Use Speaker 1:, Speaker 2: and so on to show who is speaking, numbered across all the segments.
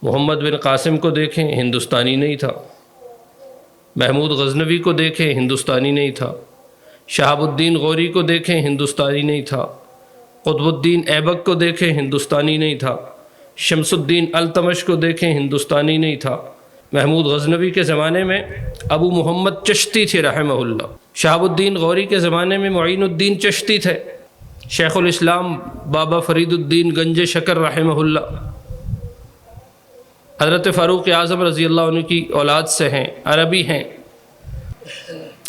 Speaker 1: محمد بن قاسم کو دیکھیں، ہندوستانی نہیں تھا۔ محمود غزنوی کو دیکھیں، ہندوستانی نہیں تھا۔ شہاب الدین غوری کو دیکھیں، ہندوستانی نہیں تھا۔ قطب الدین ایبک کو دیکھیں، ہندوستانی نہیں تھا۔ شمس الدین التمش کو دیکھیں، ہندوستانی نہیں تھا۔ محمود غزنوی کے زمانے میں ابو محمد چشتی تھے رحمہ اللہ۔ شہاب الدین غوری کے زمانے میں معین الدین چشتی تھے۔ شیخ الاسلام بابا فرید الدین گنج شکر رحمہ اللہ حضرت فاروق اعظم رضی اللہ عنہ کی اولاد سے ہیں، عربی ہیں۔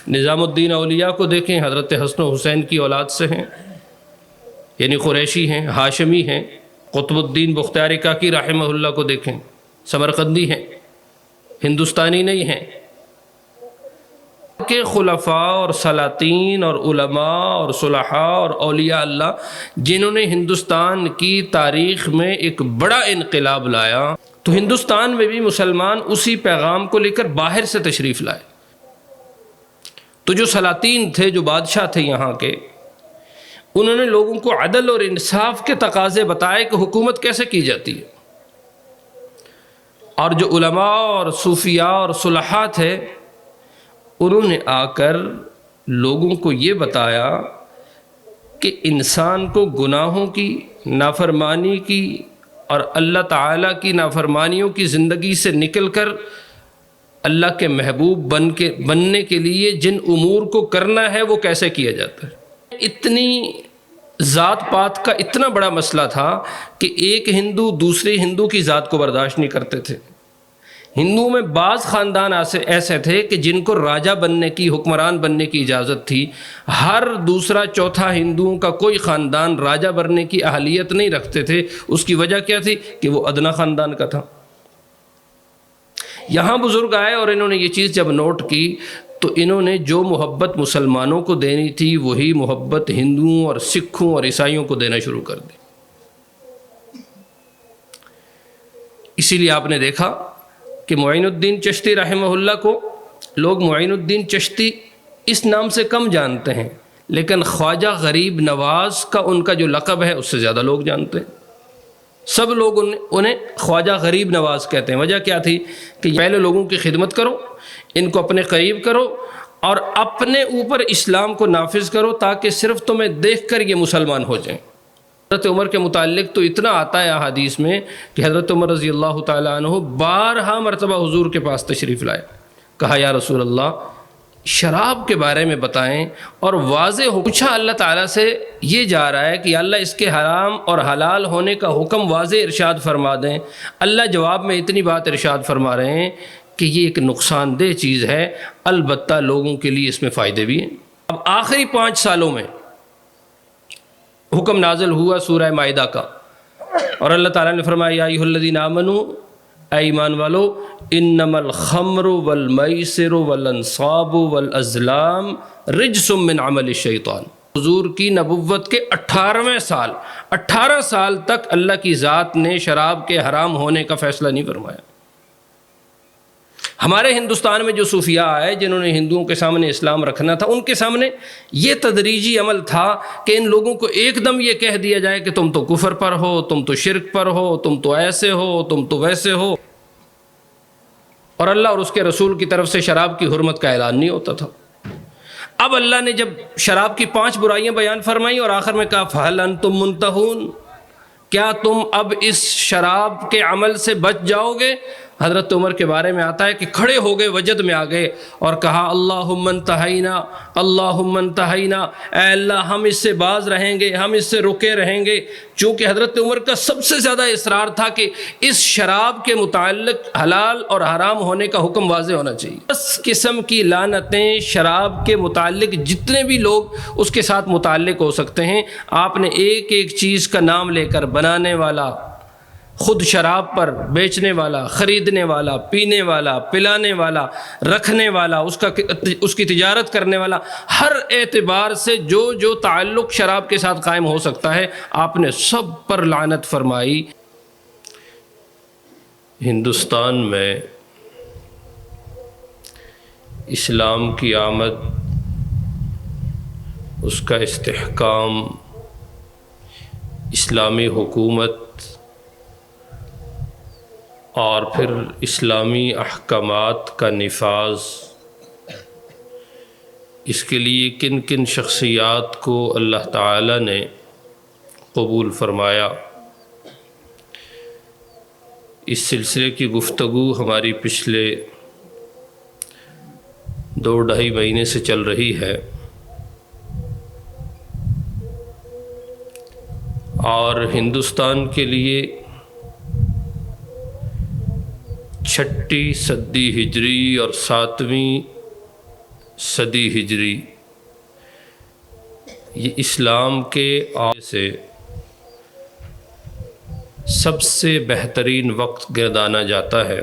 Speaker 1: نظام الدین اولیاء کو دیکھیں، حضرت حسن و حسین کی اولاد سے ہیں، یعنی قریشی ہیں، ہاشمی ہیں۔ قطب الدین بختیاری کاکی رحمہ اللہ کو دیکھیں، سمرقندی ہیں، ہندوستانی نہیں ہیں۔ کہ خلفاء اور سلاطین اور علماء اور صلحاء اور اولیاء اللہ جنہوں نے ہندوستان کی تاریخ میں ایک بڑا انقلاب لایا، تو ہندوستان میں بھی مسلمان اسی پیغام کو لے کر باہر سے تشریف لائے۔ تو جو سلاطین تھے، جو بادشاہ تھے یہاں کے، انہوں نے لوگوں کو عدل اور انصاف کے تقاضے بتائے کہ حکومت کیسے کی جاتی ہے، اور جو علماء اور صوفیاء اور صلحاء تھے، انہوں نے آ کر لوگوں کو یہ بتایا کہ انسان کو گناہوں کی، نافرمانی کی اور اللہ تعالیٰ کی نافرمانیوں کی زندگی سے نکل کر اللہ کے محبوب بننے کے لیے جن امور کو کرنا ہے وہ کیسے کیا جاتا ہے۔ اتنی ذات پات کا اتنا بڑا مسئلہ تھا کہ ایک ہندو دوسرے ہندو کی ذات کو برداشت نہیں کرتے تھے۔ ہندوؤں میں بعض خاندان ایسے تھے کہ جن کو راجہ بننے کی، حکمران بننے کی اجازت تھی۔ ہر دوسرا چوتھا ہندوؤں کا کوئی خاندان راجہ بننے کی اہلیت نہیں رکھتے تھے۔ اس کی وجہ کیا تھی کہ وہ ادنا خاندان کا تھا۔ یہاں بزرگ آئے اور انہوں نے یہ چیز جب نوٹ کی تو انہوں نے جو محبت مسلمانوں کو دینی تھی وہی محبت ہندوؤں اور سکھوں اور عیسائیوں کو دینا شروع کر دی۔ اسی لیے آپ نے دیکھا کہ معین الدین چشتی رحمہ اللہ کو لوگ معین الدین چشتی اس نام سے کم جانتے ہیں، لیکن خواجہ غریب نواز کا ان کا جو لقب ہے اس سے زیادہ لوگ جانتے ہیں۔ سب لوگ انہیں خواجہ غریب نواز کہتے ہیں۔ وجہ کیا تھی کہ پہلے لوگوں کی خدمت کرو، ان کو اپنے قریب کرو اور اپنے اوپر اسلام کو نافذ کرو تاکہ صرف تمہیں دیکھ کر یہ مسلمان ہو جائیں۔ حضرت عمر کے متعلق تو اتنا آتا ہے احادیث میں کہ حضرت عمر رضی اللہ تعالیٰ عنہ 12 مرتبہ حضور کے پاس تشریف لائے، کہا یا رسول اللہ شراب کے بارے میں بتائیں، اور واضح پوچھا اللہ تعالیٰ سے یہ جا رہا ہے کہ اللہ اس کے حرام اور حلال ہونے کا حکم واضح ارشاد فرما دیں۔ اللہ جواب میں اتنی بات ارشاد فرما رہے ہیں کہ یہ ایک نقصان دہ چیز ہے، البتہ لوگوں کے لیے اس میں فائدے بھی ہیں۔ اب آخری 5 سالوں میں حکم نازل ہوا سورہ مائدہ کا، اور اللہ تعالیٰ نے فرمایا یا ایھا الذین آمنوا، اے ایمان والو، انما الخمر والمیسر والانصاب والازلام رجس من عمل الشیطان۔ حضور کی نبوت کے 18 سال تک اللہ کی ذات نے شراب کے حرام ہونے کا فیصلہ نہیں فرمایا۔ ہمارے ہندوستان میں جو صوفیاء آئے جنہوں نے ہندوؤں کے سامنے اسلام رکھنا تھا، ان کے سامنے یہ تدریجی عمل تھا کہ ان لوگوں کو ایک دم یہ کہہ دیا جائے کہ تم تو کفر پر ہو، تم تو شرک پر ہو، تم تو ایسے ہو، تم تو ویسے ہو، اور اللہ اور اس کے رسول کی طرف سے شراب کی حرمت کا اعلان نہیں ہوتا تھا۔ اب اللہ نے جب شراب کی 5 برائیاں بیان فرمائیں اور آخر میں کہا فَهَلْ أَنْتُمْ مُنْتَهُونَ، کیا تم اب اس شراب کے عمل سے بچ جاؤ گے؟ حضرت عمر کے بارے میں آتا ہے کہ کھڑے ہو گئے، وجد میں آ گئے اور کہا اللہم انتہینا، اللہم انتہینا، اے اللہ ہم اس سے باز رہیں گے، ہم اس سے رکے رہیں گے۔ چونکہ حضرت عمر کا سب سے زیادہ اصرار تھا کہ اس شراب کے متعلق حلال اور حرام ہونے کا حکم واضح ہونا چاہیے۔ اس قسم کی لعنتیں شراب کے متعلق جتنے بھی لوگ اس کے ساتھ متعلق ہو سکتے ہیں، آپ نے ایک ایک چیز کا نام لے کر، بنانے والا، خود شراب پر بیچنے والا، خریدنے والا، پینے والا، پلانے والا، رکھنے والا، اس کی تجارت کرنے والا، ہر اعتبار سے جو تعلق شراب کے ساتھ قائم ہو سکتا ہے، آپ نے سب پر لعنت فرمائی۔ ہندوستان میں اسلام کی آمد، اس کا استحکام، اسلامی حکومت اور پھر اسلامی احکامات کا نفاذ، اس کے لیے کن کن شخصیات کو اللہ تعالی نے قبول فرمایا، اس سلسلے کی گفتگو ہماری پچھلے 2-2.5 مہینے سے چل رہی ہے، اور ہندوستان کے لیے 6ٹی صدی ہجری اور 7ویں صدی ہجری یہ اسلام کے آنے سے سب سے بہترین وقت گردانا جاتا ہے۔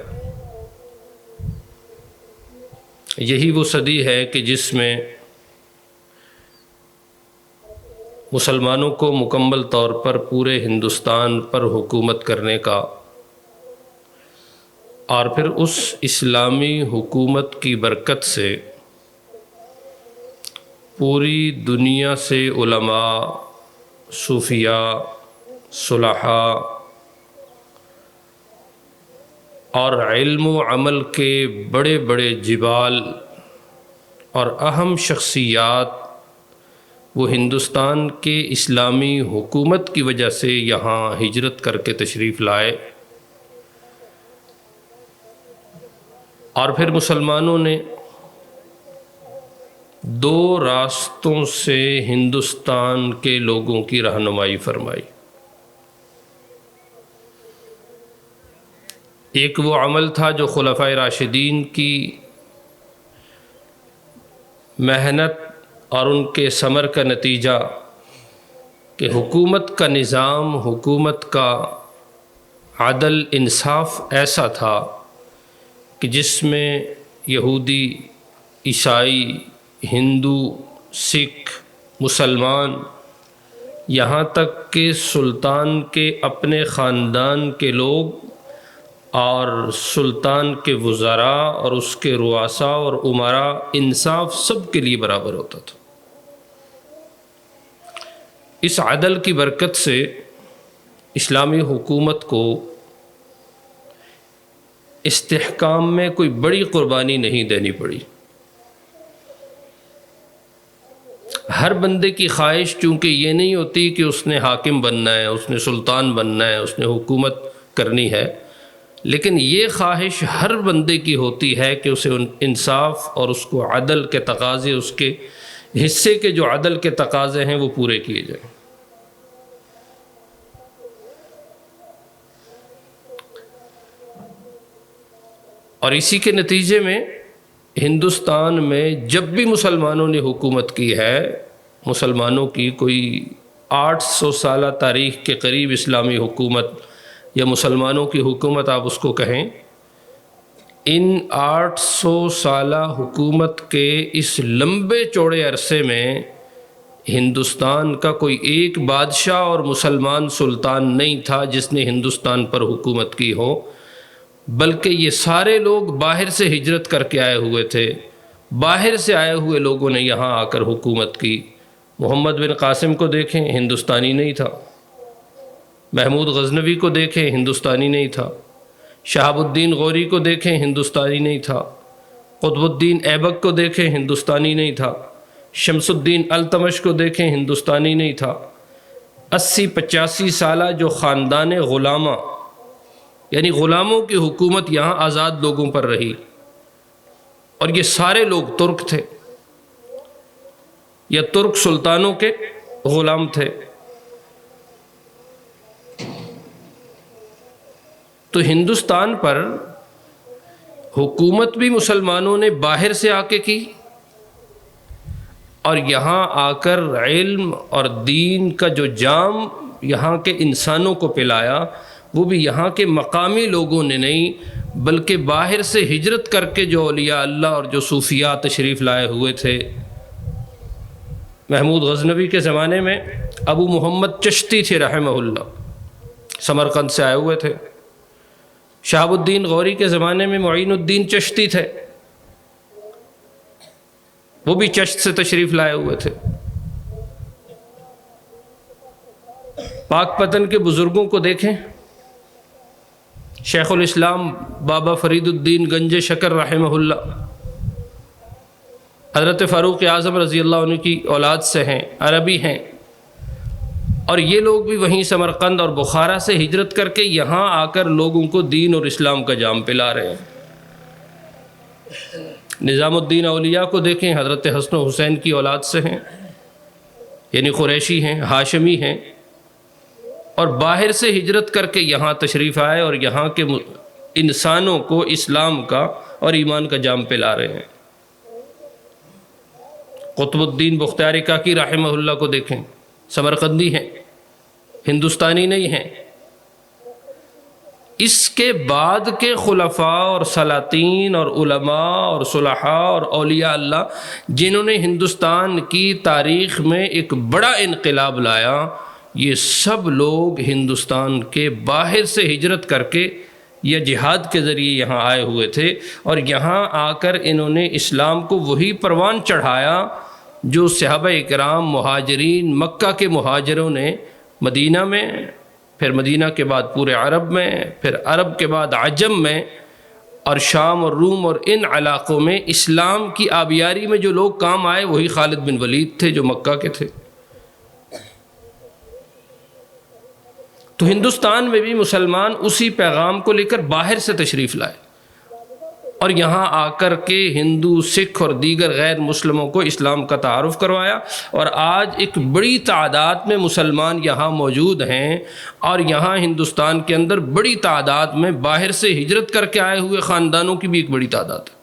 Speaker 1: یہی وہ صدی ہے کہ جس میں مسلمانوں کو مکمل طور پر پورے ہندوستان پر حکومت کرنے کا، اور پھر اس اسلامی حکومت کی برکت سے پوری دنیا سے علماء، صوفیاء، صلحاء اور علم و عمل کے بڑے بڑے جبال اور اہم شخصیات وہ ہندوستان کے اسلامی حکومت کی وجہ سے یہاں ہجرت کر کے تشریف لائے، اور پھر مسلمانوں نے 2 راستوں سے ہندوستان کے لوگوں کی رہنمائی فرمائی۔ ایک وہ عمل تھا جو خلفائے راشدین کی محنت اور ان کے ثمر کا نتیجہ کہ حکومت کا نظام، حکومت کا عدل انصاف ایسا تھا کہ جس میں یہودی، عیسائی، ہندو، سکھ، مسلمان، یہاں تک کہ سلطان کے اپنے خاندان کے لوگ اور سلطان کے وزراء اور اس کے رؤساء اور امراء، انصاف سب کے لیے برابر ہوتا تھا۔ اس عدل کی برکت سے اسلامی حکومت کو استحکام میں کوئی بڑی قربانی نہیں دینی پڑی۔ ہر بندے کی خواہش چونکہ یہ نہیں ہوتی کہ اس نے حاکم بننا ہے، اس نے سلطان بننا ہے، اس نے حکومت کرنی ہے، لیکن یہ خواہش ہر بندے کی ہوتی ہے کہ اسے انصاف اور اس کو عدل کے تقاضے، اس کے حصے کے جو عدل کے تقاضے ہیں وہ پورے کیے جائیں۔ اور اسی کے نتیجے میں ہندوستان میں جب بھی مسلمانوں نے حکومت کی ہے، مسلمانوں کی کوئی 800 سالہ تاریخ کے قریب اسلامی حکومت یا مسلمانوں کی حکومت آپ اس کو کہیں، ان 800 سالہ حکومت کے اس لمبے چوڑے عرصے میں ہندوستان کا کوئی ایک بادشاہ اور مسلمان سلطان نہیں تھا جس نے ہندوستان پر حکومت کی ہو، بلکہ یہ سارے لوگ باہر سے ہجرت کر کے آئے ہوئے تھے، باہر سے آئے ہوئے لوگوں نے یہاں آ کر حکومت کی۔ محمد بن قاسم کو دیکھیں، ہندوستانی نہیں تھا۔ محمود غزنوی کو دیکھیں، ہندوستانی نہیں تھا۔ شہاب الدین غوری کو دیکھیں، ہندوستانی نہیں تھا۔ قطب الدین ایبک کو دیکھیں، ہندوستانی نہیں تھا۔ شمس الدین التمش کو دیکھیں، ہندوستانی نہیں تھا۔ 80-85 سالہ جو خاندان غلامہ، یعنی غلاموں کی حکومت یہاں آزاد لوگوں پر رہی، اور یہ سارے لوگ ترک تھے یا ترک سلطانوں کے غلام تھے۔ تو ہندوستان پر حکومت بھی مسلمانوں نے باہر سے آ کے کی، اور یہاں آ کر علم اور دین کا جو جام یہاں کے انسانوں کو پلایا، وہ بھی یہاں کے مقامی لوگوں نے نہیں بلکہ باہر سے ہجرت کر کے جو اولیاء اللہ اور جو صوفیاء تشریف لائے ہوئے تھے۔ محمود غزنوی کے زمانے میں ابو محمد چشتی تھے رحمہ اللہ، سمرقند سے آئے ہوئے تھے۔ شہاب الدین غوری کے زمانے میں معین الدین چشتی تھے، وہ بھی چشت سے تشریف لائے ہوئے تھے۔ پاک پتن کے بزرگوں کو دیکھیں، شیخ الاسلام بابا فرید الدین گنج شکر رحمہ اللہ حضرت فاروق اعظم رضی اللہ عنہ کی اولاد سے ہیں، عربی ہیں، اور یہ لوگ بھی وہیں سمرقند اور بخارا سے ہجرت کر کے یہاں آ کر لوگوں کو دین اور اسلام کا جام پلا رہے ہیں۔ نظام الدین اولیاء کو دیکھیں، حضرت حسن و حسین کی اولاد سے ہیں، یعنی قریشی ہیں، ہاشمی ہیں، اور باہر سے ہجرت کر کے یہاں تشریف آئے اور یہاں کے انسانوں کو اسلام کا اور ایمان کا جام پلا رہے ہیں۔ قطب الدین بختیاری کاکی رحمہ اللہ کو دیکھیں، سمرقندی ہیں، ہندوستانی نہیں ہیں۔ اس کے بعد کے خلفاء اور سلاطین اور علماء اور صلحاء اور اولیاء اللہ جنہوں نے ہندوستان کی تاریخ میں ایک بڑا انقلاب لایا، یہ سب لوگ ہندوستان کے باہر سے ہجرت کر کے یا جہاد کے ذریعے یہاں آئے ہوئے تھے، اور یہاں آ کر انہوں نے اسلام کو وہی پروان چڑھایا جو صحابہ اکرام مہاجرین مکہ کے مہاجروں نے مدینہ میں، پھر مدینہ کے بعد پورے عرب میں، پھر عرب کے بعد عجم میں، اور شام اور روم اور ان علاقوں میں اسلام کی آبیاری میں جو لوگ کام آئے وہی خالد بن ولید تھے جو مکہ کے تھے۔ تو ہندوستان میں بھی مسلمان اسی پیغام کو لے کر باہر سے تشریف لائے اور یہاں آ کر کے ہندو، سکھ اور دیگر غیر مسلموں کو اسلام کا تعارف کروایا، اور آج ایک بڑی تعداد میں مسلمان یہاں موجود ہیں، اور یہاں ہندوستان کے اندر بڑی تعداد میں باہر سے ہجرت کر کے آئے ہوئے خاندانوں کی بھی ایک بڑی تعداد ہے۔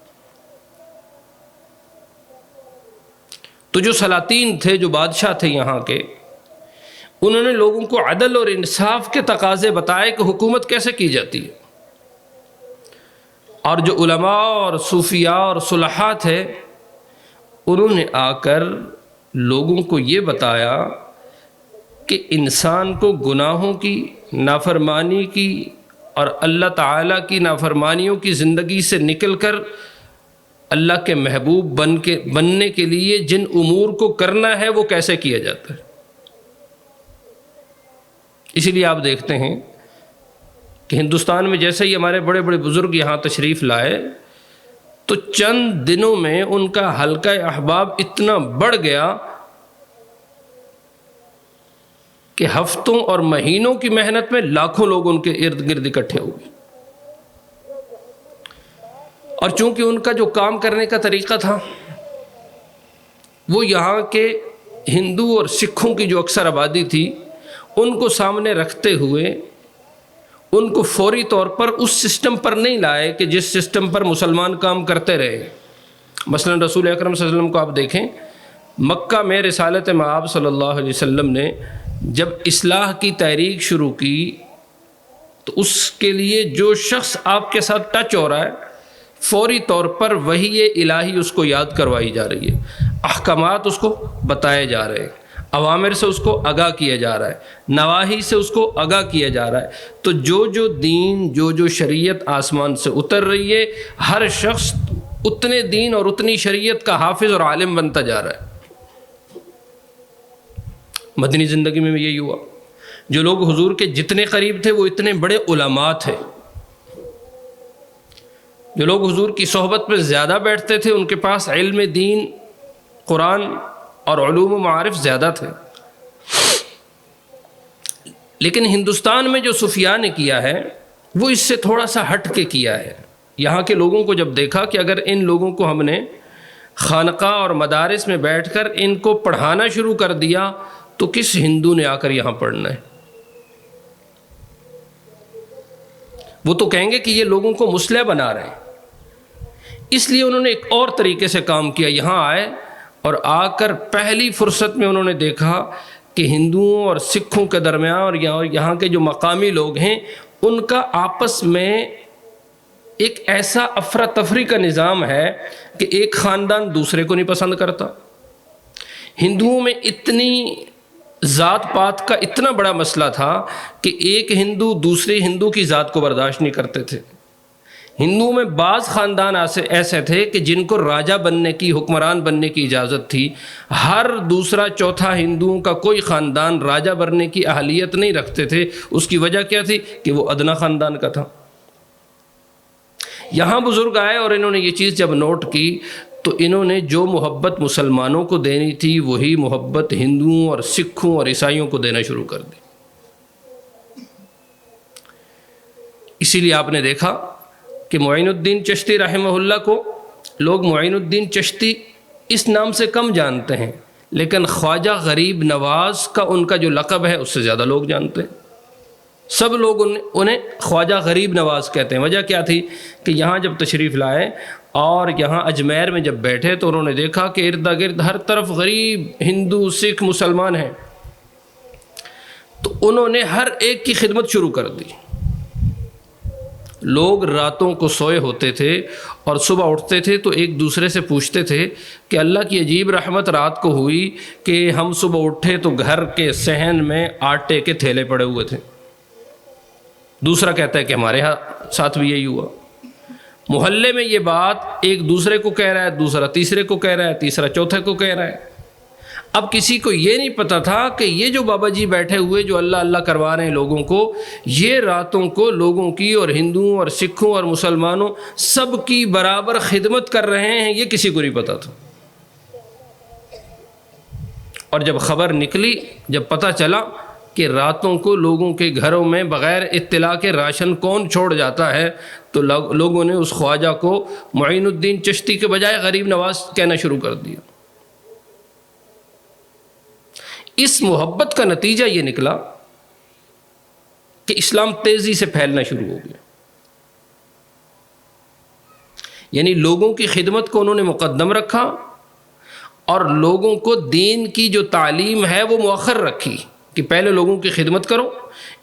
Speaker 1: تو جو سلاطین تھے، جو بادشاہ تھے یہاں کے، انہوں نے لوگوں کو عدل اور انصاف کے تقاضے بتائے کہ حکومت کیسے کی جاتی ہے، اور جو علماء اور صوفیاء اور صلحاء تھے انہوں نے آ کر لوگوں کو یہ بتایا کہ انسان کو گناہوں کی، نافرمانی کی اور اللہ تعالیٰ کی نافرمانیوں کی زندگی سے نکل کر اللہ کے محبوب بننے کے لیے جن امور کو کرنا ہے وہ کیسے کیا جاتا ہے۔ اسی لیے آپ دیکھتے ہیں کہ ہندوستان میں جیسے ہی ہمارے بڑے بڑے بزرگ یہاں تشریف لائے تو چند دنوں میں ان کا حلقہ احباب اتنا بڑھ گیا کہ ہفتوں اور مہینوں کی محنت میں لاکھوں لوگ ان کے ارد گرد اکٹھے ہو گئے، اور چونکہ ان کا جو کام کرنے کا طریقہ تھا وہ یہاں کے ہندو اور سکھوں کی جو اکثر آبادی تھی ان کو سامنے رکھتے ہوئے ان کو فوری طور پر اس سسٹم پر نہیں لائے کہ جس سسٹم پر مسلمان کام کرتے رہے۔ مثلا رسول اکرم صلی اللہ علیہ وسلم کو آپ دیکھیں، مکہ میں رسالت مآب صلی اللہ علیہ وسلم نے جب اصلاح کی تحریک شروع کی تو اس کے لیے جو شخص آپ کے ساتھ ٹچ ہو رہا ہے فوری طور پر وحی الہی اس کو یاد کروائی جا رہی ہے، احکامات اس کو بتائے جا رہے ہیں، اوامر سے اس کو آگاہ کیا جا رہا ہے، نواہی سے اس کو آگاہ کیا جا رہا ہے۔ تو جو دین، جو شریعت آسمان سے اتر رہی ہے، ہر شخص اتنے دین اور اتنی شریعت کا حافظ اور عالم بنتا جا رہا ہے۔ مدنی زندگی میں یہی ہوا، جو لوگ حضور کے جتنے قریب تھے وہ اتنے بڑے علماء تھے، جو لوگ حضور کی صحبت میں زیادہ بیٹھتے تھے ان کے پاس علم دین، قرآن اور علوم و معارف زیادہ تھے۔ لیکن ہندوستان میں جو صوفیاء نے کیا ہے وہ اس سے تھوڑا سا ہٹ کے کیا ہے۔ یہاں کے لوگوں کو جب دیکھا کہ اگر ان لوگوں کو ہم نے خانقاہ اور مدارس میں بیٹھ کر ان کو پڑھانا شروع کر دیا تو کس ہندو نے آ کر یہاں پڑھنا ہے؟ وہ تو کہیں گے کہ یہ لوگوں کو مسلح بنا رہے ہیں۔ اس لیے انہوں نے ایک اور طریقے سے کام کیا، یہاں آئے اور آ کر پہلی فرصت میں انہوں نے دیکھا کہ ہندوؤں اور سکھوں کے درمیان اور یہاں کے جو مقامی لوگ ہیں ان کا آپس میں ایک ایسا افراتفری کا نظام ہے کہ ایک خاندان دوسرے کو نہیں پسند کرتا۔ ہندوؤں میں اتنی ذات پات کا اتنا بڑا مسئلہ تھا کہ ایک ہندو دوسرے ہندو کی ذات کو برداشت نہیں کرتے تھے۔ ہندوؤں میں بعض خاندان ایسے تھے کہ جن کو راجہ بننے کی، حکمران بننے کی اجازت تھی، ہر دوسرا چوتھا ہندوؤں کا کوئی خاندان راجہ بننے کی اہلیت نہیں رکھتے تھے۔ اس کی وجہ کیا تھی کہ وہ ادنا خاندان کا تھا، یہاں بزرگ آئے اور انہوں نے یہ چیز جب نوٹ کی تو انہوں نے جو محبت مسلمانوں کو دینی تھی وہی محبت ہندوؤں اور سکھوں اور عیسائیوں کو دینا شروع کر دی۔ اسی لیے آپ نے دیکھا کہ معین الدین چشتی رحمہ اللہ کو لوگ معین الدین چشتی اس نام سے کم جانتے ہیں، لیکن خواجہ غریب نواز کا ان کا جو لقب ہے اس سے زیادہ لوگ جانتے ہیں۔ سب لوگ انہیں خواجہ غریب نواز کہتے ہیں۔ وجہ کیا تھی کہ یہاں جب تشریف لائے اور یہاں اجمیر میں جب بیٹھے تو انہوں نے دیکھا کہ ارد گرد ہر طرف غریب ہندو سکھ مسلمان ہیں، تو انہوں نے ہر ایک کی خدمت شروع کر دی۔ لوگ راتوں کو سوئے ہوتے تھے اور صبح اٹھتے تھے تو ایک دوسرے سے پوچھتے تھے کہ اللہ کی عجیب رحمت رات کو ہوئی کہ ہم صبح اٹھے تو گھر کے صحن میں آٹے کے تھیلے پڑے ہوئے تھے۔ دوسرا کہتا ہے کہ ہمارے ساتھ بھی یہی ہوا۔ محلے میں یہ بات ایک دوسرے کو کہہ رہا ہے، دوسرا تیسرے کو کہہ رہا ہے، تیسرا چوتھے کو کہہ رہا ہے۔ اب کسی کو یہ نہیں پتا تھا کہ یہ جو بابا جی بیٹھے ہوئے جو اللہ اللہ کروا رہے ہیں لوگوں کو، یہ راتوں کو لوگوں کی اور ہندوؤں اور سکھوں اور مسلمانوں سب کی برابر خدمت کر رہے ہیں، یہ کسی کو نہیں پتا تھا۔ اور جب خبر نکلی، جب پتہ چلا کہ راتوں کو لوگوں کے گھروں میں بغیر اطلاع کے راشن کون چھوڑ جاتا ہے، تو لوگوں نے اس خواجہ کو معین الدین چشتی کے بجائے غریب نواز کہنا شروع کر دیا۔ اس محبت کا نتیجہ یہ نکلا کہ اسلام تیزی سے پھیلنا شروع ہو گیا۔ یعنی لوگوں کی خدمت کو انہوں نے مقدم رکھا اور لوگوں کو دین کی جو تعلیم ہے وہ مؤخر رکھی کہ پہلے لوگوں کی خدمت کرو،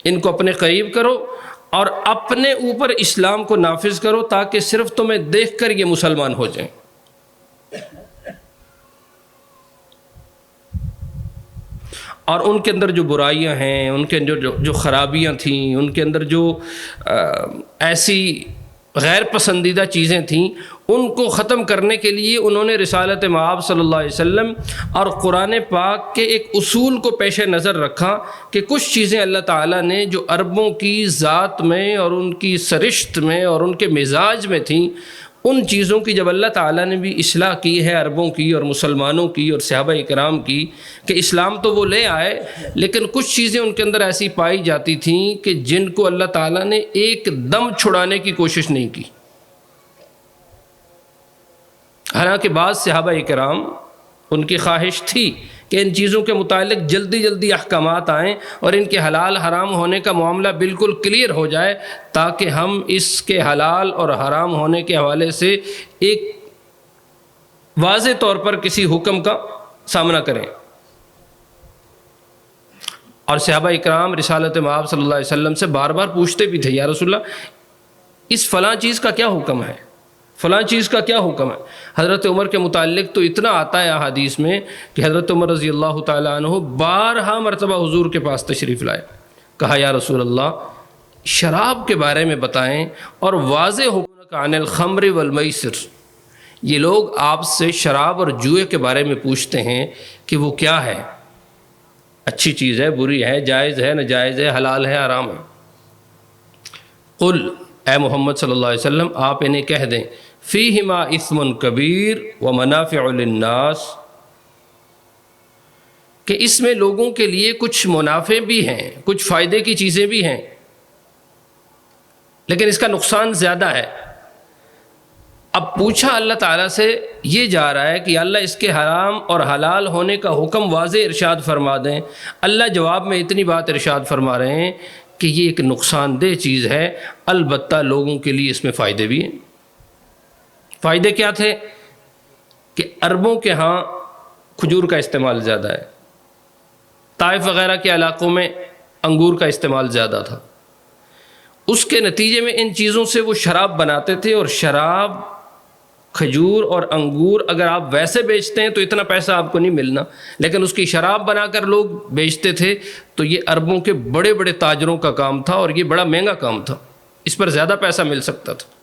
Speaker 1: ان کو اپنے قریب کرو اور اپنے اوپر اسلام کو نافذ کرو تاکہ صرف تمہیں دیکھ کر یہ مسلمان ہو جائیں۔ اور ان کے اندر جو برائیاں ہیں، ان کے اندر جو خرابیاں تھیں، ان کے اندر جو ایسی غیر پسندیدہ چیزیں تھیں، ان کو ختم کرنے کے لیے انہوں نے رسالت مآب صلی اللہ علیہ وسلم اور قرآن پاک کے ایک اصول کو پیش نظر رکھا کہ کچھ چیزیں اللہ تعالیٰ نے جو عربوں کی ذات میں اور ان کی سرشت میں اور ان کے مزاج میں تھیں، ان چیزوں کی جب اللہ تعالیٰ نے بھی اصلاح کی ہے عربوں کی اور مسلمانوں کی اور صحابہ اکرام کی، کہ اسلام تو وہ لے آئے لیکن کچھ چیزیں ان کے اندر ایسی پائی جاتی تھیں کہ جن کو اللہ تعالیٰ نے ایک دم چھڑانے کی کوشش نہیں کی۔ حالانکہ بعض صحابہ اکرام ان کی خواہش تھی کہ ان چیزوں کے متعلق جلدی جلدی احکامات آئیں اور ان کے حلال حرام ہونے کا معاملہ بالکل کلیئر ہو جائے تاکہ ہم اس کے حلال اور حرام ہونے کے حوالے سے ایک واضح طور پر کسی حکم کا سامنا کریں۔ اور صحابہ اکرام رسالت مآب صلی اللہ علیہ وسلم سے بار بار پوچھتے بھی تھے، یا رسول اللہ اس فلاں چیز کا کیا حکم ہے، فلاں چیز کا کیا حکم ہے۔ حضرت عمر کے متعلق تو اتنا آتا ہے احادیث میں کہ حضرت عمر رضی اللہ تعالیٰ عنہ بارہا مرتبہ حضور کے پاس تشریف لائے، کہا یا رسول اللہ شراب کے بارے میں بتائیں اور واضح حکم عن الخمر والمیسر، یہ لوگ آپ سے شراب اور جوئے کے بارے میں پوچھتے ہیں کہ وہ کیا ہے، اچھی چیز ہے، بری ہے، جائز ہے، ناجائز ہے، حلال ہے، حرام ہے۔ قل، اے محمد صلی اللہ علیہ وسلم آپ انہیں کہہ دیں فیہما اثم کبیر ومنافع للناس، کہ اس میں لوگوں کے لیے کچھ منافع بھی ہیں، کچھ فائدے کی چیزیں بھی ہیں، لیکن اس کا نقصان زیادہ ہے۔ اب پوچھا اللہ تعالیٰ سے یہ جا رہا ہے کہ اللہ اس کے حرام اور حلال ہونے کا حکم واضح ارشاد فرما دیں۔ اللہ جواب میں اتنی بات ارشاد فرما رہے ہیں کہ یہ ایک نقصان دہ چیز ہے، البتہ لوگوں کے لیے اس میں فائدے بھی ہیں۔ فائدے کیا تھے کہ عربوں کے ہاں کھجور کا استعمال زیادہ ہے، طائف وغیرہ کے علاقوں میں انگور کا استعمال زیادہ تھا، اس کے نتیجے میں ان چیزوں سے وہ شراب بناتے تھے، اور شراب، کھجور اور انگور اگر آپ ویسے بیچتے ہیں تو اتنا پیسہ آپ کو نہیں ملنا، لیکن اس کی شراب بنا کر لوگ بیچتے تھے تو یہ عربوں کے بڑے بڑے تاجروں کا کام تھا اور یہ بڑا مہنگا کام تھا، اس پر زیادہ پیسہ مل سکتا تھا۔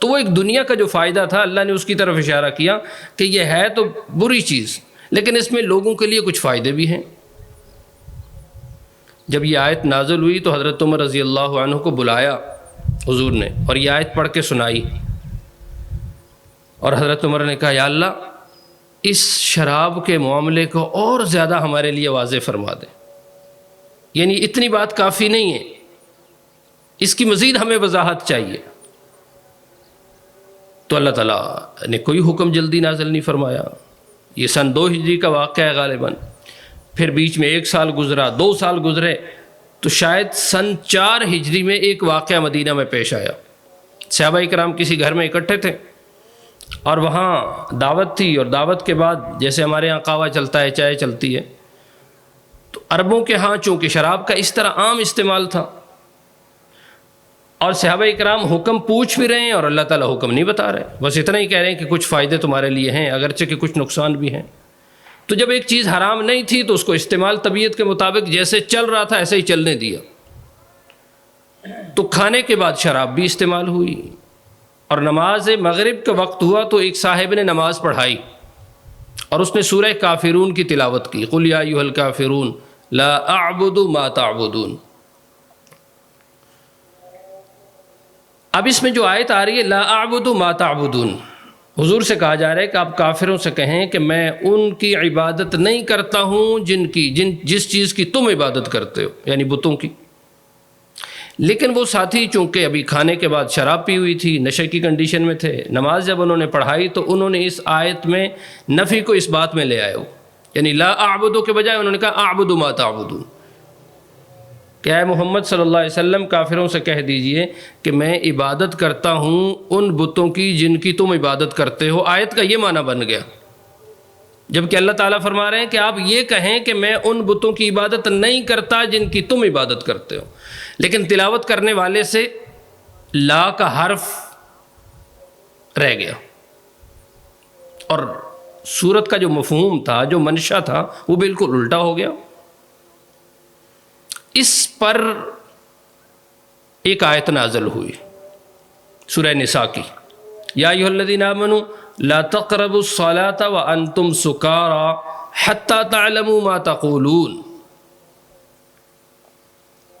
Speaker 1: تو وہ ایک دنیا کا جو فائدہ تھا اللہ نے اس کی طرف اشارہ کیا کہ یہ ہے تو بری چیز لیکن اس میں لوگوں کے لیے کچھ فائدے بھی ہیں۔ جب یہ آیت نازل ہوئی تو حضرت عمر رضی اللہ عنہ کو بلایا حضور نے، اور یہ آیت پڑھ کے سنائی، اور حضرت عمر نے کہا یا اللہ اس شراب کے معاملے کو اور زیادہ ہمارے لیے واضح فرما دے، یعنی اتنی بات کافی نہیں ہے، اس کی مزید ہمیں وضاحت چاہیے۔ تو اللہ تعالیٰ نے کوئی حکم جلدی نازل نہیں فرمایا۔ یہ سن 2 ہجری کا واقعہ ہے غالباً، پھر بیچ میں 1 سال گزرا، 2 سال گزرے، تو شاید سن 4 ہجری میں ایک واقعہ مدینہ میں پیش آیا۔ صحابہ کرام کسی گھر میں اکٹھے تھے اور وہاں دعوت تھی، اور دعوت کے بعد جیسے ہمارے یہاں قہوہ چلتا ہے، چائے چلتی ہے، تو عربوں کے ہاں چونکہ شراب کا اس طرح عام استعمال تھا، اور صحابہ کرام حکم پوچھ بھی رہے ہیں اور اللہ تعالیٰ حکم نہیں بتا رہے، بس اتنا ہی کہہ رہے ہیں کہ کچھ فائدے تمہارے لیے ہیں اگرچہ کہ کچھ نقصان بھی ہیں۔ تو جب ایک چیز حرام نہیں تھی تو اس کو استعمال طبیعت کے مطابق جیسے چل رہا تھا ایسے ہی چلنے دیا۔ تو کھانے کے بعد شراب بھی استعمال ہوئی، اور نماز مغرب کا وقت ہوا تو ایک صاحب نے نماز پڑھائی اور اس نے سورہ کافرون کی تلاوت کی، قل یا ایھا الکافرون لا اعبد ما تعبدون۔ اب اس میں جو آیت آ رہی ہے لا اعبد ما تعبدون، حضور سے کہا جا رہا ہے کہ آپ کافروں سے کہیں کہ میں ان کی عبادت نہیں کرتا ہوں جس چیز کی تم عبادت کرتے ہو، یعنی بتوں کی۔ لیکن وہ ساتھی چونکہ ابھی کھانے کے بعد شراب پی ہوئی تھی، نشے کی کنڈیشن میں تھے، نماز جب انہوں نے پڑھائی تو انہوں نے اس آیت میں نفی کو اس بات میں لے آئے ہو، یعنی لا اعبدو کے بجائے انہوں نے کہا اعبد ما تعبدون، کہ اے محمد صلی اللہ علیہ وسلم کافروں سے کہہ دیجئے کہ میں عبادت کرتا ہوں ان بتوں کی جن کی تم عبادت کرتے ہو۔ آیت کا یہ معنی بن گیا، جبکہ اللہ تعالیٰ فرما رہے ہیں کہ آپ یہ کہیں کہ میں ان بتوں کی عبادت نہیں کرتا جن کی تم عبادت کرتے ہو، لیکن تلاوت کرنے والے سے لا کا حرف رہ گیا، اور سورت کا جو مفہوم تھا، جو منشا تھا، وہ بالکل الٹا ہو گیا۔ اس پر ایک آیت نازل ہوئی سورہ نساء کی، یا ایھا الذین آمنوا لا تقربوا الصلاۃ وانتم سکارى حتی تعلموا ما تقولون،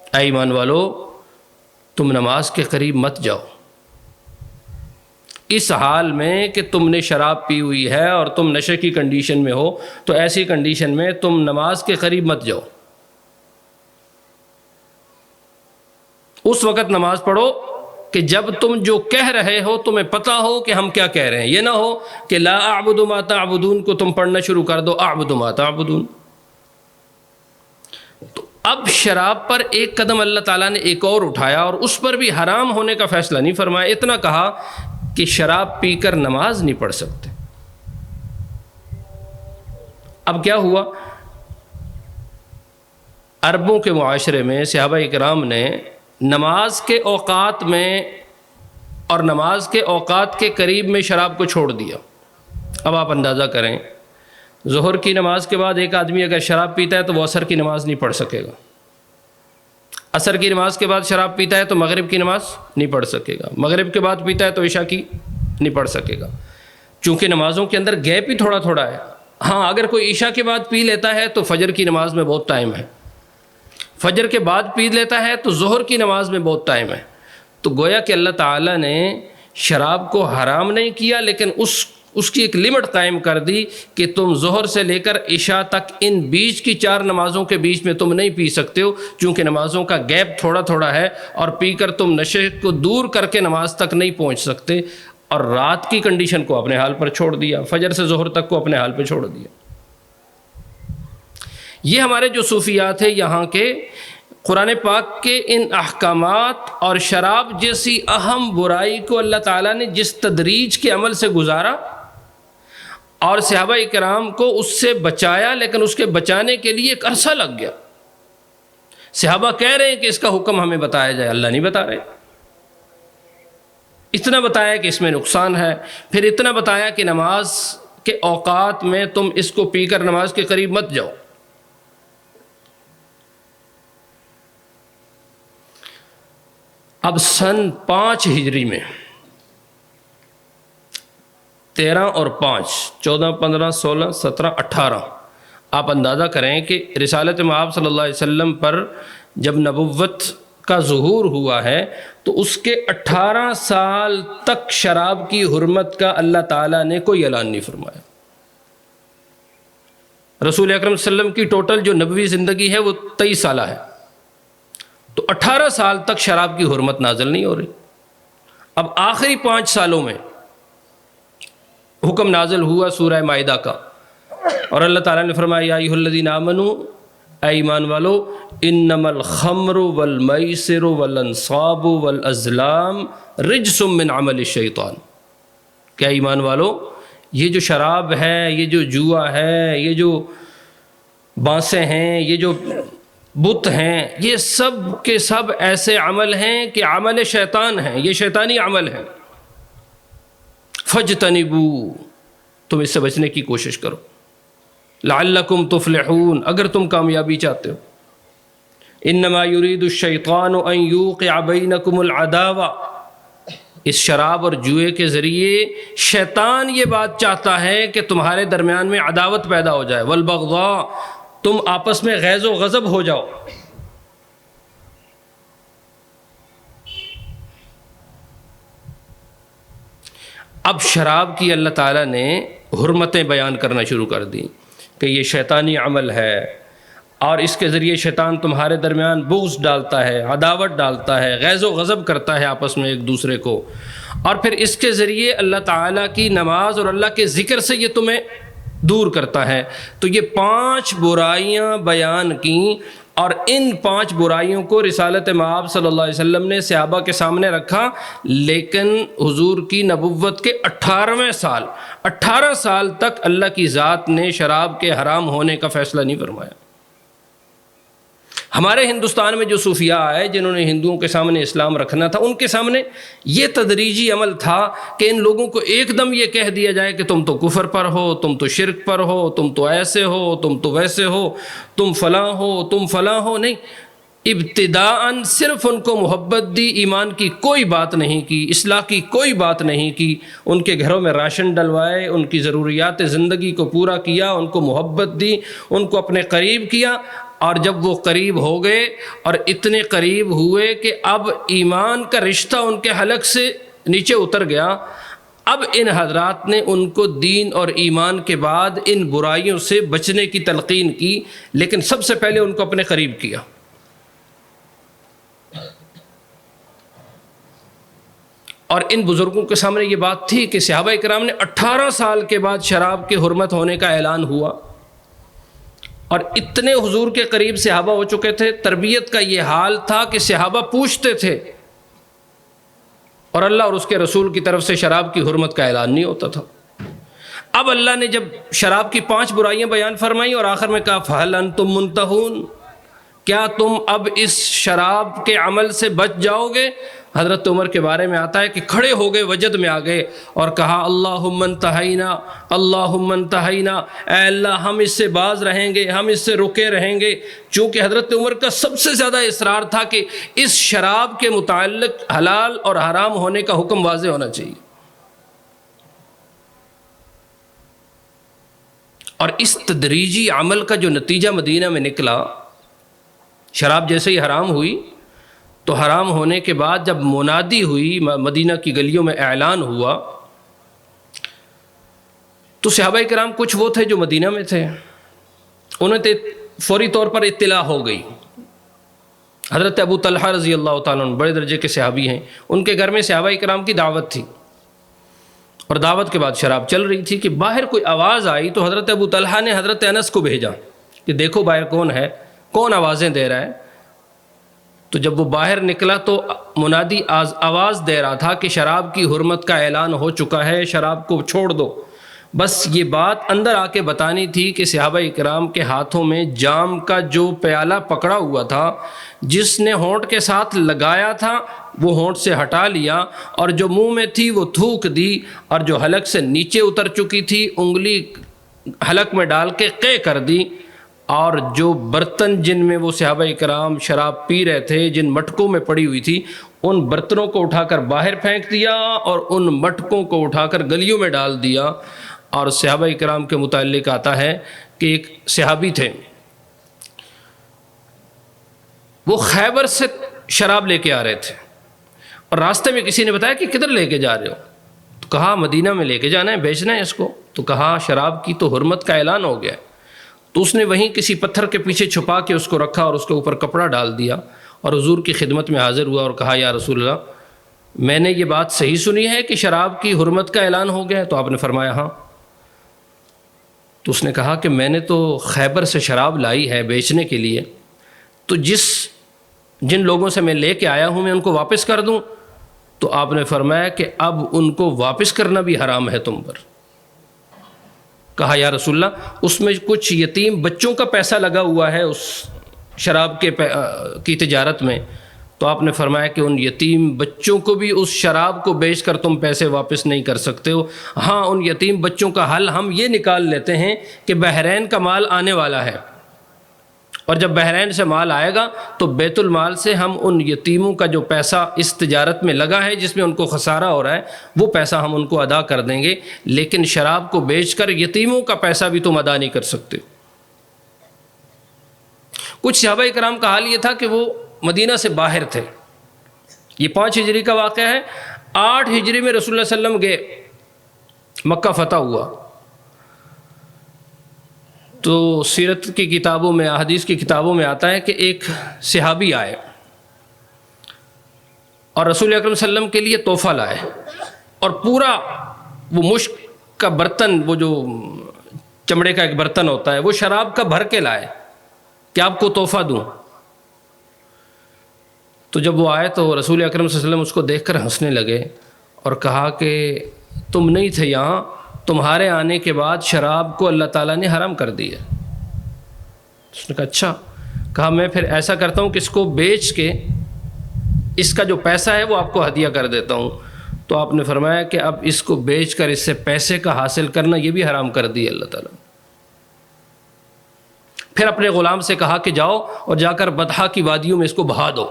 Speaker 1: اے ایمان والو تم نماز کے قریب مت جاؤ اس حال میں کہ تم نے شراب پی ہوئی ہے اور تم نشے کی کنڈیشن میں ہو، تو ایسی کنڈیشن میں تم نماز کے قریب مت جاؤ، اس وقت نماز پڑھو کہ جب تم جو کہہ رہے ہو تمہیں پتہ ہو کہ ہم کیا کہہ رہے ہیں، یہ نہ ہو کہ لا اعبد ما تعبدون کو تم پڑھنا شروع کر دو اعبد ما تعبدون۔ تو اب شراب پر ایک قدم اللہ تعالیٰ نے ایک اور اٹھایا، اور اس پر بھی حرام ہونے کا فیصلہ نہیں فرمایا، اتنا کہا کہ شراب پی کر نماز نہیں پڑھ سکتے۔ اب کیا ہوا، عربوں کے معاشرے میں صحابہ کرام نے نماز کے اوقات میں اور نماز کے اوقات کے قریب میں شراب کو چھوڑ دیا۔ اب آپ اندازہ کریں، ظہر کی نماز کے بعد ایک آدمی اگر شراب پیتا ہے تو وہ عصر کی نماز نہیں پڑھ سکے گا، عصر کی نماز کے بعد شراب پیتا ہے تو مغرب کی نماز نہیں پڑھ سکے گا، مغرب کے بعد پیتا ہے تو عشاء کی نہیں پڑھ سکے گا، چونکہ نمازوں کے اندر گیپ ہی تھوڑا تھوڑا ہے۔ ہاں اگر کوئی عشاء کے بعد پی لیتا ہے تو فجر کی نماز میں بہت ٹائم ہے، فجر کے بعد پی لیتا ہے تو ظہر کی نماز میں بہت ٹائم ہے۔ تو گویا کہ اللہ تعالیٰ نے شراب کو حرام نہیں کیا، لیکن اس کی ایک لمٹ قائم کر دی کہ تم ظہر سے لے کر عشاء تک ان بیچ کی 4 نمازوں کے بیچ میں تم نہیں پی سکتے ہو، چونکہ نمازوں کا گیپ تھوڑا تھوڑا ہے، اور پی کر تم نشے کو دور کر کے نماز تک نہیں پہنچ سکتے۔ اور رات کی کنڈیشن کو اپنے حال پر چھوڑ دیا، فجر سے ظہر تک کو اپنے حال پہ چھوڑ دیا۔ یہ ہمارے جو صوفیات ہیں یہاں کے، قرآن پاک کے ان احکامات اور شراب جیسی اہم برائی کو اللہ تعالیٰ نے جس تدریج کے عمل سے گزارا اور صحابہ کرام کو اس سے بچایا، لیکن اس کے بچانے کے لیے ایک عرصہ لگ گیا۔ صحابہ کہہ رہے ہیں کہ اس کا حکم ہمیں بتایا جائے، اللہ نہیں بتا رہے۔ اتنا بتایا کہ اس میں نقصان ہے، پھر اتنا بتایا کہ نماز کے اوقات میں تم اس کو پی کر نماز کے قریب مت جاؤ۔ اب سن 5 ہجری میں 13 اور 5 14 15 16 17 18 آپ اندازہ کریں کہ رسالت مآب صلی اللہ علیہ وسلم پر جب نبوت کا ظہور ہوا ہے تو اس کے 18 سال تک شراب کی حرمت کا اللہ تعالیٰ نے کوئی اعلان نہیں فرمایا۔ رسول اکرم صلی اللہ علیہ وسلم کی ٹوٹل جو نبوی زندگی ہے وہ 23 سالہ ہے، تو 18 سال تک شراب کی حرمت نازل نہیں ہو رہی۔ اب آخری 5 سالوں میں حکم نازل ہوا سورہ مائدہ کا، اور اللہ تعالیٰ نے فرمایا یا ایھا الذین آمنوا، اے ایمان والو، انما الخمر والمیسر والانصاب والازلام رجس من عمل الشیطان، کہ اے ایمان والو یہ جو شراب ہے، یہ جو جوا ہے، یہ جو بانسیں ہیں، یہ جو بت ہیں، یہ سب کے سب ایسے عمل ہیں کہ عمل شیطان ہیں، یہ شیطانی عمل ہے۔ فاجتنبوا، تم اس سے بچنے کی کوشش کرو، لعلکم تفلحون، اگر تم کامیابی چاہتے ہو۔ انما یرید الشیطان ان یوقع بینکم العداوہ، اس شراب اور جوئے کے ذریعے شیطان یہ بات چاہتا ہے کہ تمہارے درمیان میں عداوت پیدا ہو جائے، والبغضاء، تم آپس میں غیظ و غضب ہو جاؤ۔ اب شراب کی اللہ تعالیٰ نے حرمتیں بیان کرنا شروع کر دیں کہ یہ شیطانی عمل ہے، اور اس کے ذریعے شیطان تمہارے درمیان بغض ڈالتا ہے، عداوت ڈالتا ہے، غیظ و غضب کرتا ہے آپس میں ایک دوسرے کو، اور پھر اس کے ذریعے اللہ تعالیٰ کی نماز اور اللہ کے ذکر سے یہ تمہیں دور کرتا ہے۔ تو یہ 5 برائیاں بیان کیں، اور ان 5 برائیوں کو رسالت مآب صلی اللہ علیہ وسلم نے صحابہ کے سامنے رکھا، لیکن حضور کی نبوت کے 18 سال تک اللہ کی ذات نے شراب کے حرام ہونے کا فیصلہ نہیں فرمایا۔ ہمارے ہندوستان میں جو صوفیاء آئے جنہوں نے ہندوؤں کے سامنے اسلام رکھنا تھا، ان کے سامنے یہ تدریجی عمل تھا کہ ان لوگوں کو ایک دم یہ کہہ دیا جائے کہ تم تو کفر پر ہو، تم تو شرک پر ہو، تم تو ایسے ہو، تم تو ویسے ہو، تم فلاں ہو، تم فلاں ہو۔ نہیں، ابتداءً صرف ان کو محبت دی، ایمان کی کوئی بات نہیں کی، اصلاح کی کوئی بات نہیں کی، ان کے گھروں میں راشن ڈلوائے، ان کی ضروریات زندگی کو پورا کیا، ان کو محبت دی، ان کو اپنے قریب کیا، اور جب وہ قریب ہو گئے اور اتنے قریب ہوئے کہ اب ایمان کا رشتہ ان کے حلق سے نیچے اتر گیا، اب ان حضرات نے ان کو دین اور ایمان کے بعد ان برائیوں سے بچنے کی تلقین کی، لیکن سب سے پہلے ان کو اپنے قریب کیا۔ اور ان بزرگوں کے سامنے یہ بات تھی کہ صحابہ کرام نے 18 سال کے بعد شراب کے حرمت ہونے کا اعلان ہوا، اور اتنے حضور کے قریب صحابہ ہو چکے تھے، تربیت کا یہ حال تھا کہ صحابہ پوچھتے تھے، اور اللہ اور اس کے رسول کی طرف سے شراب کی حرمت کا اعلان نہیں ہوتا تھا۔ اب اللہ نے جب شراب کی 5 برائیاں بیان فرمائیں اور آخر میں کہا فَهَلْ أَنْتُمْ مُنْتَهُونَ، کیا تم اب اس شراب کے عمل سے بچ جاؤ گے؟ حضرت عمر کے بارے میں آتا ہے کہ کھڑے ہو گئے، وجد میں آ گئے اور کہا اللہم انتہینا، اللہم انتہینا، اے اللہ ہم اس سے باز رہیں گے، ہم اس سے رکے رہیں گے، چونکہ حضرت عمر کا سب سے زیادہ اصرار تھا کہ اس شراب کے متعلق حلال اور حرام ہونے کا حکم واضح ہونا چاہیے۔ اور اس تدریجی عمل کا جو نتیجہ مدینہ میں نکلا، شراب جیسے ہی حرام ہوئی تو حرام ہونے کے بعد جب منادی ہوئی، مدینہ کی گلیوں میں اعلان ہوا، تو صحابہ کرام کچھ وہ تھے جو مدینہ میں تھے، انہیں فوری طور پر اطلاع ہو گئی۔ حضرت ابو طلحہ رضی اللہ تعالیٰ عنہ بڑے درجے کے صحابی ہیں، ان کے گھر میں صحابہ کرام کی دعوت تھی، اور دعوت کے بعد شراب چل رہی تھی کہ باہر کوئی آواز آئی، تو حضرت ابو طلحہ نے حضرت انس کو بھیجا کہ دیکھو باہر کون ہے، کون آوازیں دے رہا ہے۔ تو جب وہ باہر نکلا تو منادی آواز دے رہا تھا کہ شراب کی حرمت کا اعلان ہو چکا ہے، شراب کو چھوڑ دو۔ بس یہ بات اندر آ کے بتانی تھی کہ صحابہ اکرام کے ہاتھوں میں جام کا جو پیالہ پکڑا ہوا تھا، جس نے ہونٹ کے ساتھ لگایا تھا وہ ہونٹ سے ہٹا لیا، اور جو منہ میں تھی وہ تھوک دی، اور جو حلق سے نیچے اتر چکی تھی انگلی حلق میں ڈال کے قے کر دی، اور جو برتن جن میں وہ صحابہ کرام شراب پی رہے تھے، جن مٹکوں میں پڑی ہوئی تھی، ان برتنوں کو اٹھا کر باہر پھینک دیا اور ان مٹکوں کو اٹھا کر گلیوں میں ڈال دیا۔ اور صحابہ کرام کے متعلق آتا ہے کہ ایک صحابی تھے، وہ خیبر سے شراب لے کے آ رہے تھے اور راستے میں کسی نے بتایا کہ کدھر لے کے جا رہے ہو؟ تو کہا مدینہ میں لے کے جانا ہے، بیچنا ہے اس کو۔ تو کہا شراب کی تو حرمت کا اعلان ہو گیا ہے۔ تو اس نے وہیں کسی پتھر کے پیچھے چھپا کے اس کو رکھا اور اس کے اوپر کپڑا ڈال دیا اور حضور کی خدمت میں حاضر ہوا اور کہا یا رسول اللہ میں نے یہ بات صحیح سنی ہے کہ شراب کی حرمت کا اعلان ہو گیا ہے؟ تو آپ نے فرمایا ہاں۔ تو اس نے کہا کہ میں نے تو خیبر سے شراب لائی ہے بیچنے کے لیے، تو جن لوگوں سے میں لے کے آیا ہوں میں ان کو واپس کر دوں؟ تو آپ نے فرمایا کہ اب ان کو واپس کرنا بھی حرام ہے تم پر۔ کہا یا رسول اللہ اس میں کچھ یتیم بچوں کا پیسہ لگا ہوا ہے اس شراب کی تجارت میں۔ تو آپ نے فرمایا کہ ان یتیم بچوں کو بھی اس شراب کو بیچ کر تم پیسے واپس نہیں کر سکتے ہو۔ ہاں ان یتیم بچوں کا حل ہم یہ نکال لیتے ہیں کہ بحرین کا مال آنے والا ہے، اور جب بحرین سے مال آئے گا تو بیت المال سے ہم ان یتیموں کا جو پیسہ اس تجارت میں لگا ہے جس میں ان کو خسارہ ہو رہا ہے وہ پیسہ ہم ان کو ادا کر دیں گے، لیکن شراب کو بیچ کر یتیموں کا پیسہ بھی تم ادا نہیں کر سکتے۔ کچھ صحابہ کرام کا حال یہ تھا کہ وہ مدینہ سے باہر تھے۔ یہ 5 ہجری کا واقعہ ہے۔ 8 ہجری میں رسول اللہ صلی اللہ علیہ وسلم گئے، مکہ فتح ہوا۔ تو سیرت کی کتابوں میں، احادیث کی کتابوں میں آتا ہے کہ ایک صحابی آئے اور رسول اکرم صلی اللہ علیہ وسلم کے لیے تحفہ لائے، اور پورا وہ مشک کا برتن، وہ جو چمڑے کا ایک برتن ہوتا ہے، وہ شراب کا بھر کے لائے کہ آپ کو تحفہ دوں۔ تو جب وہ آئے تو رسول اکرم صلی اللہ علیہ وسلم اس کو دیکھ کر ہنسنے لگے اور کہا کہ تم نہیں تھے یہاں، تمہارے آنے کے بعد شراب کو اللہ تعالیٰ نے حرام کر دی ہے۔ اس نے کہا اچھا۔ کہا میں پھر ایسا کرتا ہوں کہ اس کو بیچ کے اس کا جو پیسہ ہے وہ آپ کو ہدیہ کر دیتا ہوں۔ تو آپ نے فرمایا کہ اب اس کو بیچ کر اس سے پیسے کا حاصل کرنا یہ بھی حرام کر دی اللہ تعالیٰ۔ پھر اپنے غلام سے کہا کہ جاؤ اور جا کر بدحا کی وادیوں میں اس کو بہا دو۔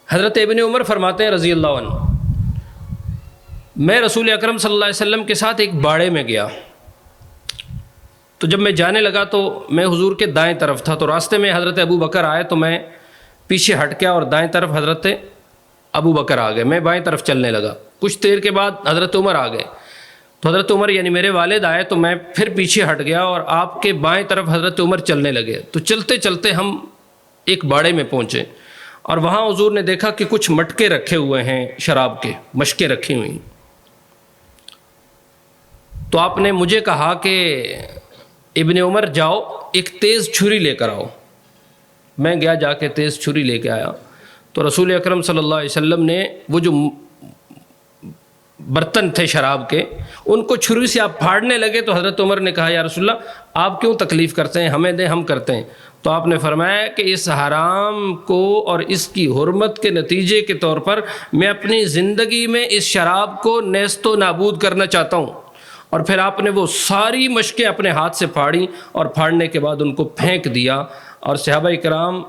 Speaker 1: حضرت ابن عمر فرماتے ہیں رضی اللہ عنہ، میں رسول اکرم صلی اللہ علیہ وسلم کے ساتھ ایک باڑے میں گیا، تو جب میں جانے لگا تو میں حضور کے دائیں طرف تھا، تو راستے میں حضرت ابو بکر آئے تو میں پیچھے ہٹ گیا اور دائیں طرف حضرت ابو بکر آ گئے، میں بائیں طرف چلنے لگا۔ کچھ دیر کے بعد حضرت عمر آ گئے، تو حضرت عمر یعنی میرے والد آئے تو میں پھر پیچھے ہٹ گیا اور آپ کے بائیں طرف حضرت عمر چلنے لگے۔ تو چلتے چلتے ہم ایک باڑے میں پہنچے اور وہاں حضور نے دیکھا کہ کچھ مٹکے رکھے ہوئے ہیں، شراب کے مشکیں رکھی ہوئی۔ تو آپ نے مجھے کہا کہ ابن عمر جاؤ ایک تیز چھری لے کر آؤ۔ میں گیا، جا کے تیز چھری لے کے آیا، تو رسول اکرم صلی اللہ علیہ وسلم نے وہ جو برتن تھے شراب کے ان کو چھری سے آپ پھاڑنے لگے، تو حضرت عمر نے کہا یا رسول اللہ آپ کیوں تکلیف کرتے ہیں، ہمیں دیں ہم کرتے ہیں۔ تو آپ نے فرمایا کہ اس حرام کو اور اس کی حرمت کے نتیجے کے طور پر میں اپنی زندگی میں اس شراب کو نیست و نابود کرنا چاہتا ہوں۔ اور پھر آپ نے وہ ساری مشقیں اپنے ہاتھ سے پھاڑی اور پھاڑنے کے بعد ان کو پھینک دیا، اور صحابہ کرام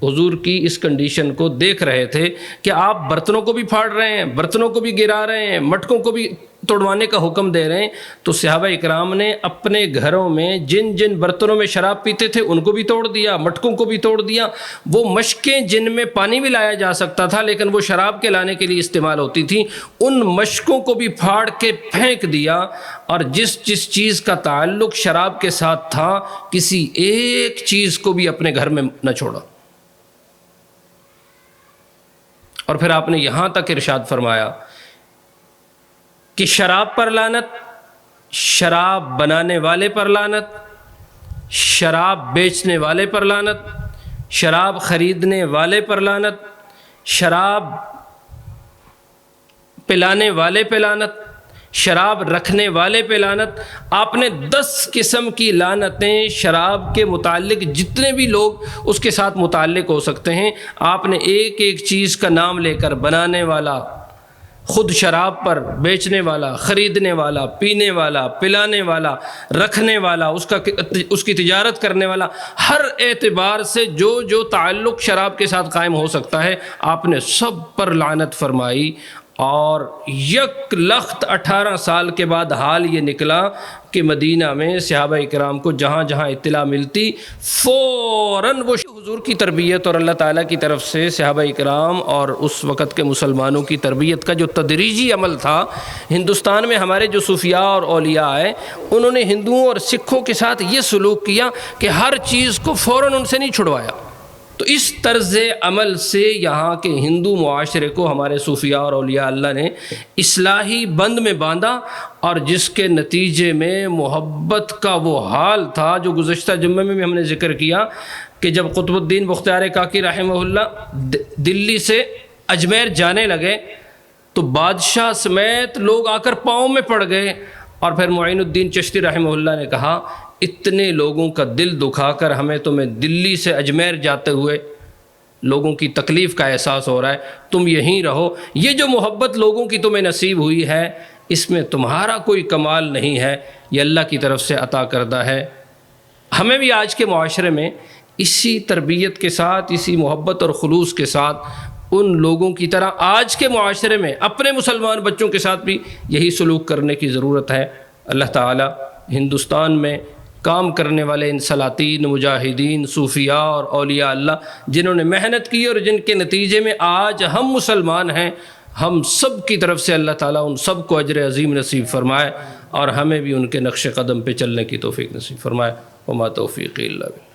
Speaker 1: حضور کی اس کنڈیشن کو دیکھ رہے تھے کہ آپ برتنوں کو بھی پھاڑ رہے ہیں، برتنوں کو بھی گرا رہے ہیں، مٹکوں کو بھی توڑوانے کا حکم دے رہے ہیں۔ تو صحابہ اکرام نے اپنے گھروں میں جن جن برتنوں میں شراب پیتے تھے ان کو بھی توڑ دیا، مٹکوں کو بھی توڑ دیا۔ وہ مشقیں جن میں پانی بھی لایا جا سکتا تھا لیکن وہ شراب کے لانے کے لیے استعمال ہوتی تھی، ان مشقوں کو بھی پھاڑ کے پھینک دیا، اور جس چیز کا تعلق شراب کے ساتھ تھا کسی ایک چیز کو بھی اپنے گھر میں نہ چھوڑا۔ اور پھر آپ نے یہاں تک ارشاد فرمایا کہ شراب پر لعنت، شراب بنانے والے پر لعنت، شراب بیچنے والے پر لعنت، شراب خریدنے والے پر لعنت، شراب پلانے والے پہ لعنت، شراب رکھنے والے پہ لعنت۔ آپ نے 10 قسم کی لعنتیں شراب کے متعلق جتنے بھی لوگ اس کے ساتھ متعلق ہو سکتے ہیں، آپ نے ایک ایک چیز کا نام لے کر، بنانے والا، خود شراب پر بیچنے والا، خریدنے والا، پینے والا، پلانے والا، رکھنے والا، اس کی تجارت کرنے والا، ہر اعتبار سے جو جو تعلق شراب کے ساتھ قائم ہو سکتا ہے آپ نے سب پر لعنت فرمائی۔ اور یک لخت 18 سال کے بعد حال یہ نکلا کہ مدینہ میں صحابہ اکرام کو جہاں جہاں اطلاع ملتی فوراً وہ حضور کی تربیت اور اللہ تعالیٰ کی طرف سے صحابہ اکرام اور اس وقت کے مسلمانوں کی تربیت کا جو تدریجی عمل تھا، ہندوستان میں ہمارے جو صوفیاء اور اولیاء ہیں انہوں نے ہندوؤں اور سکھوں کے ساتھ یہ سلوک کیا کہ ہر چیز کو فوراً ان سے نہیں چھڑوایا۔ تو اس طرز عمل سے یہاں کے ہندو معاشرے کو ہمارے صوفیاء اور اولیاء اللہ نے اصلاحی بند میں باندھا، اور جس کے نتیجے میں محبت کا وہ حال تھا جو گزشتہ جمعے میں بھی ہم نے ذکر کیا کہ جب قطب الدین بختیار کاکی رحمہ اللہ دلی سے اجمیر جانے لگے تو بادشاہ سمیت لوگ آ کر پاؤں میں پڑ گئے، اور پھر معین الدین چشتی رحمہ اللہ نے کہا اتنے لوگوں کا دل دکھا کر ہمیں تمہیں دلی سے اجمیر جاتے ہوئے لوگوں کی تکلیف کا احساس ہو رہا ہے، تم یہیں رہو، یہ جو محبت لوگوں کی تمہیں نصیب ہوئی ہے اس میں تمہارا کوئی کمال نہیں ہے، یہ اللہ کی طرف سے عطا کردہ ہے۔ ہمیں بھی آج کے معاشرے میں اسی تربیت کے ساتھ، اسی محبت اور خلوص کے ساتھ ان لوگوں کی طرح آج کے معاشرے میں اپنے مسلمان بچوں کے ساتھ بھی یہی سلوک کرنے کی ضرورت ہے۔ اللہ تعالی ہندوستان میں کام کرنے والے ان سلاطین، مجاہدین، صوفیاء اور اولیاء اللہ جنہوں نے محنت کی اور جن کے نتیجے میں آج ہم مسلمان ہیں، ہم سب کی طرف سے اللہ تعالیٰ ان سب کو اجر عظیم نصیب فرمائے، اور ہمیں بھی ان کے نقش قدم پہ چلنے کی توفیق نصیب فرمائے۔ وما توفیقی الا باللہ۔